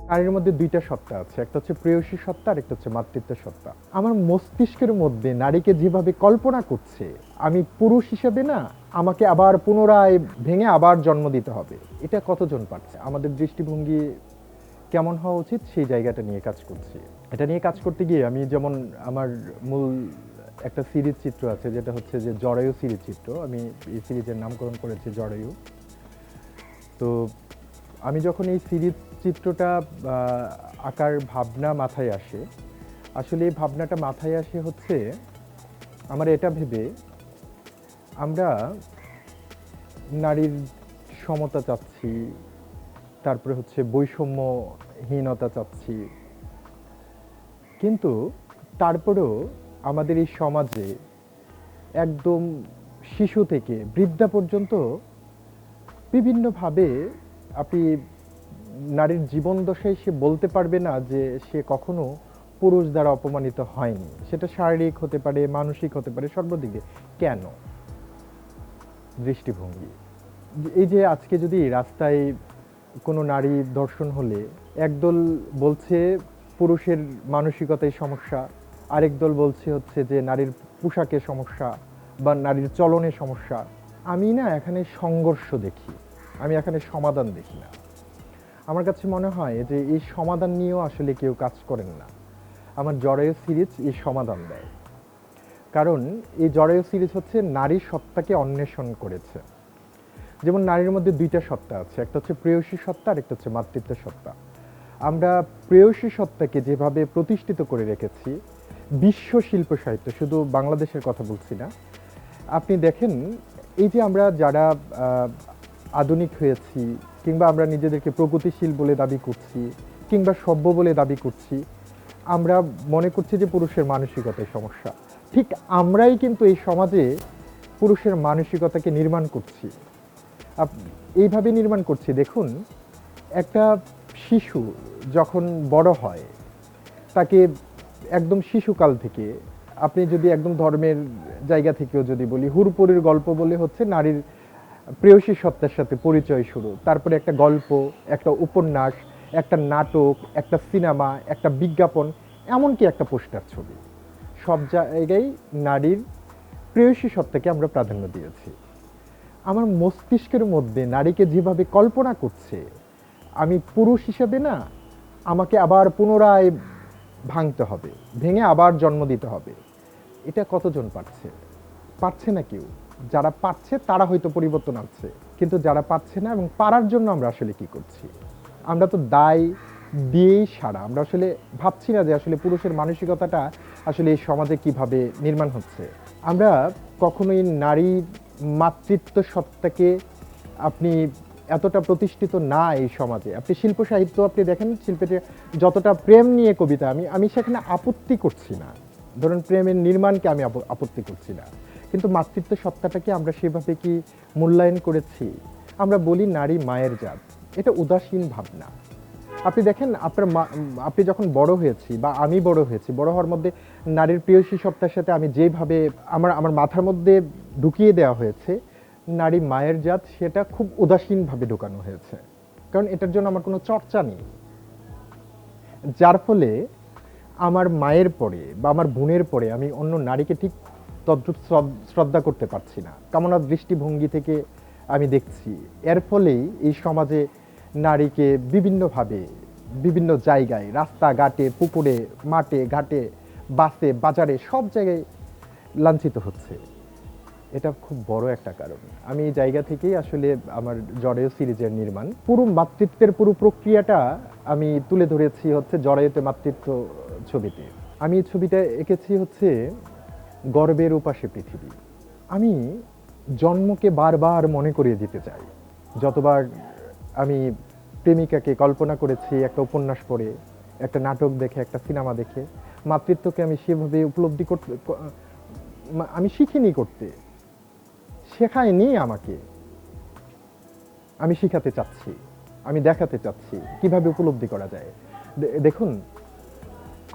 নারীর মধ্যে দুইটা সত্তা আছে, একটা হচ্ছে প্রেয়সী সত্তা আর একটা হচ্ছে মাতৃত্ব সত্তা। আমার মস্তিষ্কের মধ্যে নারীকে যেভাবে কল্পনা করছে, আমি পুরুষ হিসেবে না, আমাকে আবার পুনরায় ভেঙে আবার জন্ম দিতে হবে, এটা কতজন পারছে? আমাদের দৃষ্টিভঙ্গি কেমন হওয়া উচিত সেই জায়গাটা নিয়ে কাজ করছি। এটা নিয়ে কাজ করতে গিয়ে আমি যেমন আমার মূল একটা সিরিজ চিত্র আছে, যেটা হচ্ছে যে জরায়ু সিরিজ চিত্র। আমি এই সিরিজের নামকরণ করেছি জরায়ু। তো আমি যখন এই সিরিজ চিত্রটা আঁকার ভাবনা মাথায় আসে, আসলে এই ভাবনাটা মাথায় আসে হচ্ছে আমার এটা ভেবে, আমরা নারীর সমতা চাচ্ছি, তারপরে হচ্ছে বৈষম্যহীনতা চাচ্ছি, কিন্তু তারপরেও আমাদের এই সমাজে একদম শিশু থেকে বৃদ্ধা পর্যন্ত বিভিন্নভাবে আপনি নারীর জীবন দশায় সে বলতে পারবে না যে সে কখনো পুরুষ দ্বারা অপমানিত হয়নি। সেটা শারীরিক হতে পারে, মানসিক হতে পারে, সর্বদিকে। কেন? দৃষ্টিভঙ্গি। এই যে আজকে যদি রাস্তায় কোনো নারী ধর্ষণ হলে একদল বলছে পুরুষের মানসিকতায় সমস্যা, আরেক দল বলছে হচ্ছে যে নারীর পোশাকে সমস্যা বা নারীর চলনে সমস্যা। আমি না এখানে সংঘর্ষ দেখি, আমি এখানে সমাধান দেখি না। আমার কাছে মনে হয় যে এই সমাধান নিয়েও আসলে কেউ কাজ করেন না। আমার জরায়ু সিরিজ এই সমাধান দেয়, কারণ এই জরায়ু সিরিজ হচ্ছে নারীর সত্তাকে অন্বেষণ করেছে। যেমন নারীর মধ্যে দুইটা সত্তা আছে, একটা হচ্ছে প্রেয়সী সত্তা আর একটা হচ্ছে মাতৃত্ব সত্তা। আমরা প্রেয়সী সত্তাকে যেভাবে প্রতিষ্ঠিত করে রেখেছি, বিশ্ব শিল্প সাহিত্য, শুধু বাংলাদেশের কথা বলছি না, আপনি দেখেন এই যে আমরা যারা আধুনিক হয়েছি, কিংবা আমরা নিজেদেরকে প্রগতিশীল বলে দাবি করছি, কিংবা সভ্য বলে দাবি করছি, আমরা মনে করছি যে পুরুষের মানসিকতায় সমস্যা। ঠিক আমরাই কিন্তু এই সমাজে পুরুষের মানসিকতাকে নির্মাণ করছি। এইভাবে নির্মাণ করছি। দেখুন, একটা শিশু যখন বড় হয়, তাকে একদম শিশুকাল থেকে, আপনি যদি একদম ধর্মের জায়গা থেকেও যদি বলি, হুরপুরের গল্প বলে হচ্ছে নারীর প্রেয়সী সত্তার সাথে পরিচয় শুরু, তারপরে একটা গল্প, একটা উপন্যাস, একটা নাটক, একটা সিনেমা, একটা বিজ্ঞাপন, এমনকি একটা পোস্টার ছবি, সব জায়গায় নারীর প্রেয়সী সত্তাকে আমরা প্রাধান্য দিয়েছি। আমার মস্তিষ্কের মধ্যে নারীকে যেভাবে কল্পনা করছে, আমি পুরুষ হিসেবে না, আমাকে আবার পুনরায় ভাঙতে হবে, ভেঙে আবার জন্ম দিতে হবে, এটা কতজন পারছে? পারছে না কেউ। যারা পারছে তারা হয়তো পরিবর্তন আনছে, কিন্তু যারা পারছে না এবং পারার জন্য আমরা আসলে কি করছি? আমরা তো দায় দিয়েই সারা। আমরা আসলে ভাবছি না যে আসলে পুরুষের মানসিকতাটা আসলে এই সমাজে কিভাবে নির্মাণ হচ্ছে। আমরা কখনোই নারীর মাতৃত্ব সত্তাকে, আপনি এতটা প্রতিষ্ঠিত না এই সমাজে। আপনি শিল্প সাহিত্য আপনি দেখেন, শিল্পের যতটা প্রেম নিয়ে কবিতা, আমি সেখানে আপত্তি করছি না, ধরুন প্রেমের নির্মাণকে আমি আপত্তি করছি না, কিন্তু মাতৃত্ব সত্তাটাকে আমরা সেভাবে কি মূল্যায়ন করেছি? আমরা বলি নারী মায়ের জাত, এটা উদাসীন ভাবনা। আপনি দেখেন আপনি যখন বড় হয়েছি বা আমি বড় হয়েছি, বড় হওয়ার মধ্যে নারীর প্রেয়সী সত্তার সাথে আমি যেভাবে আমার মাথার মধ্যে ঢুকিয়ে দেওয়া হয়েছে নারী মায়ের জাত, সেটা খুব উদাসীনভাবে ঢুকানো হয়েছে, কারণ এটার জন্য আমার কোনো চর্চা নেই। যার ফলে আমার মায়ের পরে বা আমার বোনের পরে আমি অন্য নারীকে ঠিক তদ্রূপ শ্রদ্ধা করতে পারছি না। কামনার দৃষ্টিভঙ্গি থেকে আমি দেখছি, এর ফলেই এই সমাজে নারীকে বিভিন্নভাবে, বিভিন্ন জায়গায়, রাস্তাঘাটে, পুকুরে, মাঠে ঘাটে, বাসে, বাজারে, সব জায়গায় লাঞ্ছিত হচ্ছে। এটা খুব বড় একটা কারণ। আমি এই জায়গা থেকেই আসলে আমার জরায়ু সিরিজের নির্মাণ, পুরো মাতৃত্বের পুরো প্রক্রিয়াটা আমি তুলে ধরেছি হচ্ছে জরায়ুতে মাতৃত্ব ছবিতে। আমি এই ছবিটা এঁকেছি হচ্ছে গর্বের উপাসে পৃথিবী। আমি জন্মকে বারবার মনে করিয়ে দিতে চাই। যতবার আমি প্রেমিকাকে কল্পনা করেছি একটা উপন্যাস পড়ে, একটা নাটক দেখে, একটা সিনেমা দেখে, মাতৃত্বকে আমি সেভাবে উপলব্ধি করতে, আমি শিখিনি করতে, শেখায়নি আমাকে। আমি শিখাতে চাচ্ছি, আমি দেখাতে চাচ্ছি কিভাবে উপলব্ধি করা যায়। দেখুন,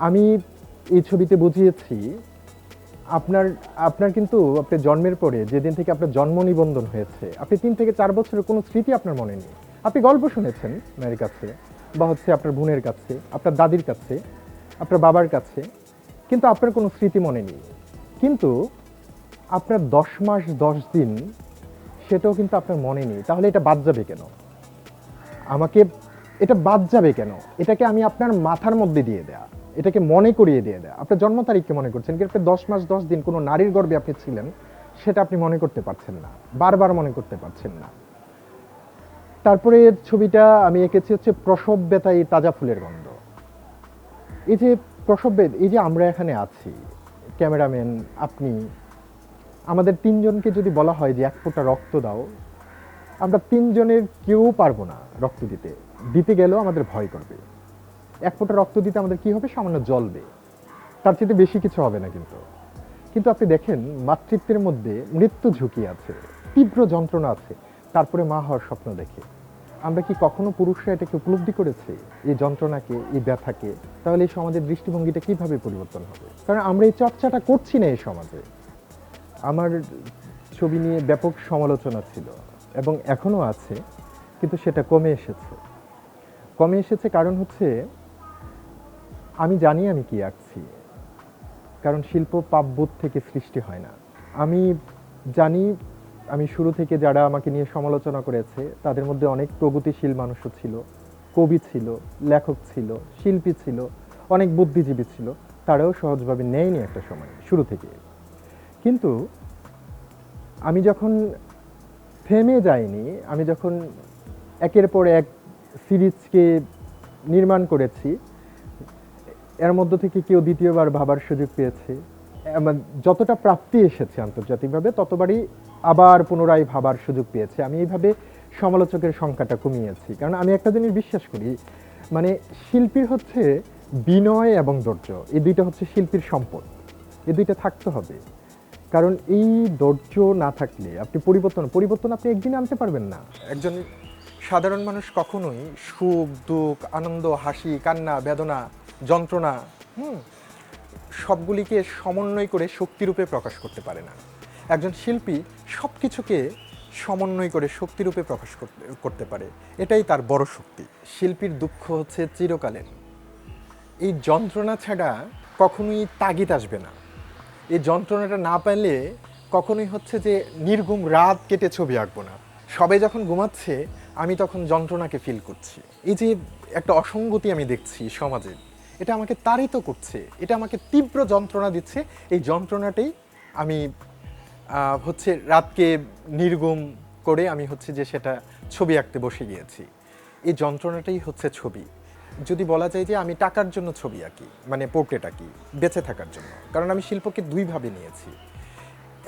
আমি এই ছবিতে বুঝিয়েছি আপনার আপনার কিন্তু আপনি জন্মের পরে, যেদিন থেকে আপনার জন্ম নিবন্ধন হয়েছে, আপনি 3 থেকে 4 বছরের কোনো স্মৃতি আপনার মনে নেই। আপনি গল্প শুনেছেন মায়ের কাছে, বা হচ্ছে আপনার বোনের কাছে, আপনার দাদির কাছে, আপনার বাবার কাছে, কিন্তু আপনার কোনো স্মৃতি মনে নেই। কিন্তু আপনার 10 মাস 10 দিন সেটাও কিন্তু আপনার মনে নেই, তাহলে এটা বাদ যাবে কেন? আমাকে এটা বাদ যাবে কেন? এটাকে আমি আপনার মাথার মধ্যে দিয়ে দেয়া, এটাকে মনে করিয়ে দিয়ে দেয়া। আপনার জন্ম তারিখকে মনে করছেন, কিন্তু আপনি 10 মাস 10 দিন কোনো নারীর গর্ভে আপনি ছিলেন, সেটা আপনি মনে করতে পারছেন না, বারবার মনে করতে পারছেন না। তারপরে ছবিটা আমি এঁকেছি হচ্ছে প্রসব ব্যথায় তাজা ফুলের গন্ধ। এই যে এই যে আমরা এখানে আছি, ক্যামেরাম্যান, আপনি, আমাদের তিনজনকে যদি বলা হয় যে 1 ফোঁটা রক্ত দাও, আমরা তিনজনের কেউ পারবো না রক্ত দিতে। দিতে গেলেও আমাদের ভয় করবে। 1 ফোঁটা রক্ত দিতে আমাদের কি হবে? সামান্য জ্বলবে, তার চেয়ে বেশি কিছু হবে না। কিন্তু কিন্তু আপনি দেখেন, মাতৃত্বের মধ্যে মৃত্যু ঝুঁকি আছে, তীব্র যন্ত্রণা আছে, তারপরে মা হওয়ার স্বপ্ন দেখে। আমরা কি কখনো পুরুষরা এটাকে উপলব্ধি করেছি, এই যন্ত্রণাকে, এই ব্যথাকে? তাহলে এই সমাজের দৃষ্টিভঙ্গিটা কিভাবে পরিবর্তন হবে? কারণ আমরা এই চর্চাটা করছি না এই সমাজে। আমার ছবি নিয়ে ব্যাপক সমালোচনা ছিল এবং এখনো আছে, কিন্তু সেটা কমে এসেছে। কমে এসেছে কারণ হচ্ছে আমি জানি আমি কি আঁকছি। কারণ শিল্প পাপবোধ থেকে সৃষ্টি হয় না। আমি জানি আমি শুরু থেকে যারা আমাকে নিয়ে সমালোচনা করেছে তাদের মধ্যে অনেক প্রগতিশীল মানুষও ছিল, কবি ছিল, লেখক ছিল, শিল্পী ছিল, অনেক বুদ্ধিজীবী ছিল। তারাও সহজভাবে নেয়নি একটা সময় শুরু থেকে। কিন্তু আমি যখন থেমে যাইনি, আমি যখন একের পর এক সিরিজকে নির্মাণ করেছি, এর মধ্য থেকে কেউ দ্বিতীয়বার ভাবার সুযোগ পেয়েছে। যতটা প্রাপ্তি এসেছে আন্তর্জাতিকভাবে, ততবারই আবার পুনরায় ভাবার সুযোগ পেয়েছে। আমি এইভাবে সমালোচকের সংখ্যাটা কমিয়েছি, কারণ আমি একটা জিনিস বিশ্বাস করি, মানে শিল্পীর হচ্ছে বিনয় এবং ধৈর্য, এই দুইটা হচ্ছে শিল্পীর সম্পদ। এই দুইটা থাকতে হবে। কারণ এই ধৈর্য না থাকলে আপনি পরিবর্তন আপনি একদিনে আনতে পারবেন না। একজন সাধারণ মানুষ কখনোই সুখ, দুঃখ, আনন্দ, হাসি, কান্না, বেদনা, যন্ত্রণা, সবগুলিকে সমন্বয় করে শক্তিরূপে প্রকাশ করতে পারে না। একজন শিল্পী সব কিছুকে সমন্বয় করে শক্তিরূপে প্রকাশ করতে পারে, এটাই তার বড় শক্তি। শিল্পীর দুঃখ হচ্ছে চিরকালের। এই যন্ত্রণা ছাড়া কখনোই তাগিদ আসবে না। এই যন্ত্রণাটা না পেলে কখনোই হচ্ছে যে নির্ঘুম রাত কেটে ছবি আঁকবো না। সবাই যখন ঘুমাচ্ছে আমি তখন যন্ত্রণাকে ফিল করছি। এই যে একটা অসঙ্গতি আমি দেখছি সমাজে, এটা আমাকে তাড়িত করছে, এটা আমাকে তীব্র যন্ত্রণা দিচ্ছে। এই যন্ত্রণাটাই আমি হচ্ছে রাতকে নির্ঘুম করে আমি হচ্ছে যে সেটা ছবি আঁকতে বসে গিয়েছি। এই যন্ত্রণাটাই হচ্ছে ছবি। যদি বলা যায় যে আমি টাকার জন্য ছবি আঁকি, মানে পোর্ট্রেট আঁকি বেঁচে থাকার জন্য, কারণ আমি শিল্পকে দুইভাবে নিয়েছি।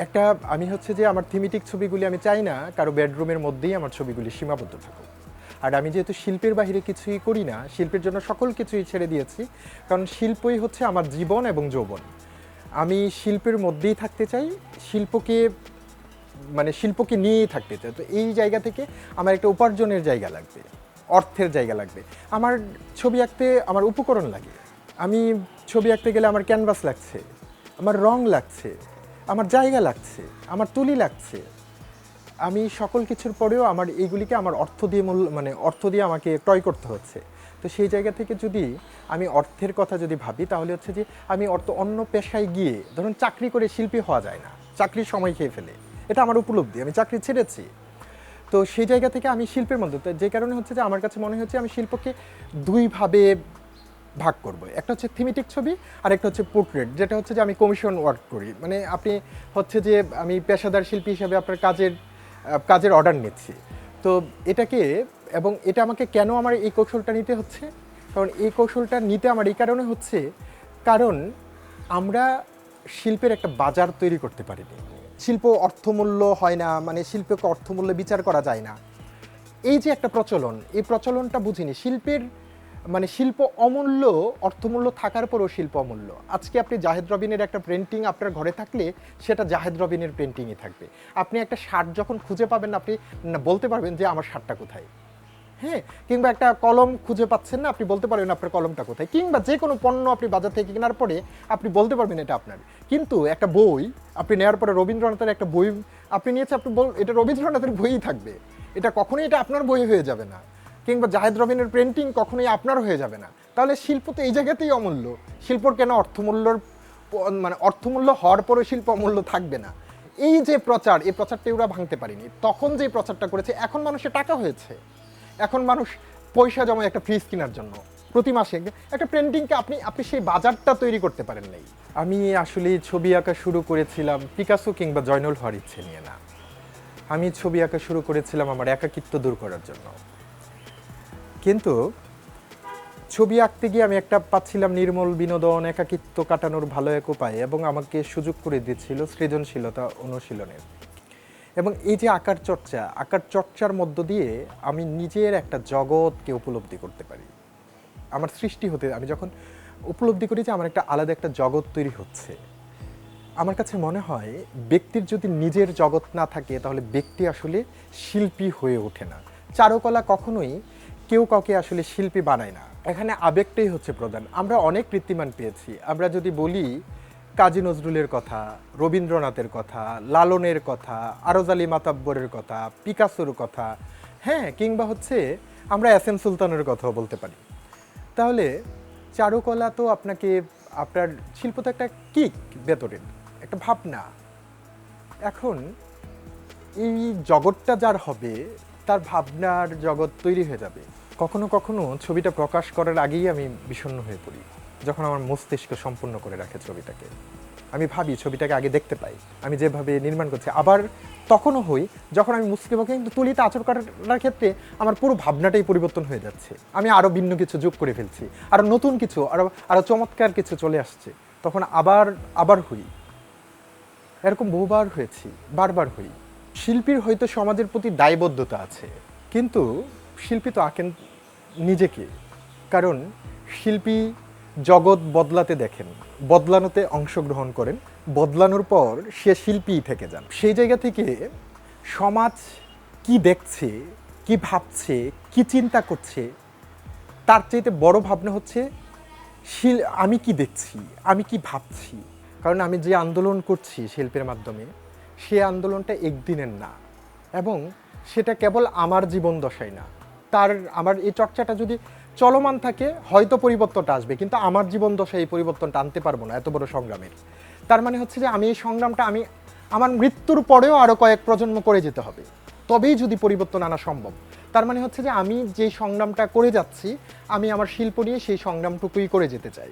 একটা, আমি হচ্ছে যে আমার থিমেটিক ছবিগুলি আমি চাই না কারো বেডরুমের মধ্যেই আমার ছবিগুলি সীমাবদ্ধ থাকুক। আর আমি যেহেতু শিল্পের বাহিরে কিছুই করি না, শিল্পের জন্য সকল কিছুই ছেড়ে দিয়েছি, কারণ শিল্পই হচ্ছে আমার জীবন এবং যৌবন। আমি শিল্পের মধ্যেই থাকতে চাই, শিল্পকে নিয়েই থাকতে চাই। তো এই জায়গা থেকে আমার একটা উপার্জনের জায়গা লাগবে, অর্থের জায়গা লাগবে। আমার ছবি আঁকতে আমার উপকরণ লাগে। আমি ছবি আঁকতে গেলে আমার ক্যানভাস লাগছে, আমার রং লাগছে, আমার জায়গা লাগছে, আমার তুলি লাগছে। আমি সকল কিছুর পরেও আমার এইগুলিকে আমার অর্থ দিয়ে আমাকে ক্রয় করতে হচ্ছে। তো সেই জায়গা থেকে যদি আমি অর্থের কথা যদি ভাবি, তাহলে হচ্ছে যে আমি অন্য পেশায় গিয়ে, ধরুন চাকরি করে শিল্পী হওয়া যায় না, চাকরির সময় খেয়ে ফেলে, এটা আমার উপলব্ধি, আমি চাকরি ছেড়েছি। তো সেই জায়গা থেকে আমি শিল্পের মধ্যে, যে কারণে হচ্ছে যে আমার কাছে মনে হচ্ছে আমি শিল্পকে দুইভাবে ভাগ করব। একটা হচ্ছে থিমেটিক ছবি, আর একটা হচ্ছে পোর্ট্রেট, যেটা হচ্ছে যে আমি কমিশন ওয়ার্ক করি। মানে আপনি হচ্ছে যে আমি পেশাদার শিল্পী হিসেবে আপনার কাজের অর্ডার নিচ্ছি। তো এটা আমাকে কেন আমার এই কৌশলটা নিতে হচ্ছে? কারণ এই কৌশলটা নিতে আমার এই কারণে হচ্ছে, কারণ আমরা শিল্পের একটা বাজার তৈরি করতে পারিনি। শিল্প অর্থমূল্য হয় না, মানে শিল্পকে অর্থমূল্যে বিচার করা যায় না, এই যে একটা প্রচলন, এই প্রচলনটা বুঝিনি। শিল্প অমূল্য, অর্থমূল্য থাকার পরেও শিল্প অমূল্য। আজকে আপনি জাহেদ রবিনের একটা পেন্টিং আপনার ঘরে থাকলে সেটা জাহেদ রবিনের পেন্টিংই থাকবে। আপনি একটা শার্ট যখন খুঁজে পাবেন, আপনি বলতে পারবেন যে আমার শার্টটা কোথায়। হ্যাঁ, কিংবা একটা কলম খুঁজে পাচ্ছেন না, আপনি বলতে পারবেন আপনার কলমটা কোথায়। কিংবা যে কোনো পণ্য আপনি বাজার থেকে কেনার পরে আপনি বলতে পারবেন এটা আপনার। কিন্তু একটা বই আপনি নেওয়ার পরে, রবীন্দ্রনাথের একটা বই আপনি নিয়েছে, এটা রবীন্দ্রনাথের বইই থাকবে, এটা কখনোই এটা আপনার বই হয়ে যাবে না। কিংবা জাহেদ রবিনের পেন্টিং কখনোই আপনার হয়ে যাবে না। তাহলে শিল্প তো এই জায়গাতেই অমূল্য। শিল্পর কেন মানে অর্থমূল্য হওয়ার পরে শিল্প অমূল্য থাকবে না? এই যে প্রচার, এই প্রচারটা ওরা ভাঙতে পারেনি। তখন যে প্রচারটা করেছে, এখন মানুষের টাকা হয়েছে, এখন মানুষ পয়সা জমায় একটা ফ্রিজ কেনার জন্য প্রতি মাসে একটা পেন্টিংকে আপনি সেই বাজারটা তৈরি করতে পারেন নাই। আমি আসলে ছবি আঁকা শুরু করেছিলাম পিকাসো কিংবা জয়নুল হওয়ার ইচ্ছে নিয়ে না। আমি ছবি আঁকা শুরু করেছিলাম আমার একাকিত্ব দূর করার জন্য। কিন্তু ছবি আঁকতে গিয়ে আমি একটা পাচ্ছিলাম নির্মল বিনোদন, একাকিত্ব কাটানোর ভালো এক উপায়, এবং আমাকে সুযোগ করে দিচ্ছিল সৃজনশীলতা অনুশীলনের। এবং এই যে আঁকার চর্চার মধ্য দিয়ে আমি নিজের একটা জগৎকে উপলব্ধি করতে পারি। আমার সৃষ্টি হতে আমি যখন উপলব্ধি করি যে আমার একটা আলাদা একটা জগৎ তৈরি হচ্ছে, আমার কাছে মনে হয় ব্যক্তির যদি নিজের জগৎ না থাকে তাহলে ব্যক্তি আসলে শিল্পী হয়ে ওঠে না। চারুকলা কখনোই কেউ কাউকে আসলে শিল্পী বানায় না, এখানে আবেগটাই হচ্ছে প্রধান। আমরা অনেক কৃত্রিমান পেয়েছি। আমরা যদি বলি কাজী নজরুলের কথা, রবীন্দ্রনাথের কথা, লালনের কথা, আরজ আলী মাতাব্বরের কথা, পিকাসোর কথা, হ্যাঁ, কিংবা হচ্ছে আমরা এস এম সুলতানের কথাও বলতে পারি। তাহলে চারুকলা তো আপনার শিল্প তো একটা কিক, ভেতরের একটা ভাবনা। এখন এই জগৎটা যার হবে তার ভাবনার জগৎ তৈরি হয়ে যাবে। কখনো কখনো ছবিটা প্রকাশ করার আগেই আমি বিষণ্ণ হয়ে পড়ি, যখন আমার মস্তিষ্ক সম্পূর্ণ করে রাখে ছবিটাকে। আমি ভাবি ছবিটাকে আগে দেখতে পাই, আমি যেভাবে নির্মাণ করছি। আবার তখনও হই যখন আমি মুসলিমকে কিন্তু তুলিতে আচর করার ক্ষেত্রে আমার পুরো ভাবনাটাই পরিবর্তন হয়ে যাচ্ছে। আমি আরও ভিন্ন কিছু যোগ করে ফেলছি, আরও নতুন কিছু, আরও চমৎকার কিছু চলে আসছে, তখন আবার হই। এরকম বহুবার হয়েছি, বারবার হই। শিল্পীর হয়তো সমাজের প্রতি দায়বদ্ধতা আছে, কিন্তু শিল্পী তো আঁকেন নিজেকে। কারণ শিল্পী জগৎ বদলাতে দেখেন, বদলানোতে অংশগ্রহণ করেন, বদলানোর পর সে শিল্পীই থেকে যান। সেই জায়গা থেকে সমাজ কি দেখছে, কি ভাবছে, কি চিন্তা করছে, তার চাইতে বড় ভাবনা হচ্ছে আমি কি দেখছি, আমি কি ভাবছি। কারণ আমি যে আন্দোলন করছি শিল্পের মাধ্যমে, সে আন্দোলনটা একদিনের না, এবং সেটা কেবল আমার জীবন দশায় না। আমার এই চর্চাটা যদি চলমান থাকে হয়তো পরিবর্তনটা আসবে, কিন্তু আমার জীবন দশায় এই পরিবর্তনটা আনতে পারবো না এত বড় সংগ্রামের। তার মানে হচ্ছে যে আমি এই সংগ্রামটা আমার মৃত্যুর পরেও আরও কয়েক প্রজন্ম করে যেতে হবে, তবেই যদি পরিবর্তন আনা সম্ভব। তার মানে হচ্ছে যে আমি যে সংগ্রামটা করে যাচ্ছি, আমি আমার শিল্প নিয়ে সেই সংগ্রামটুকুই করে যেতে চাই।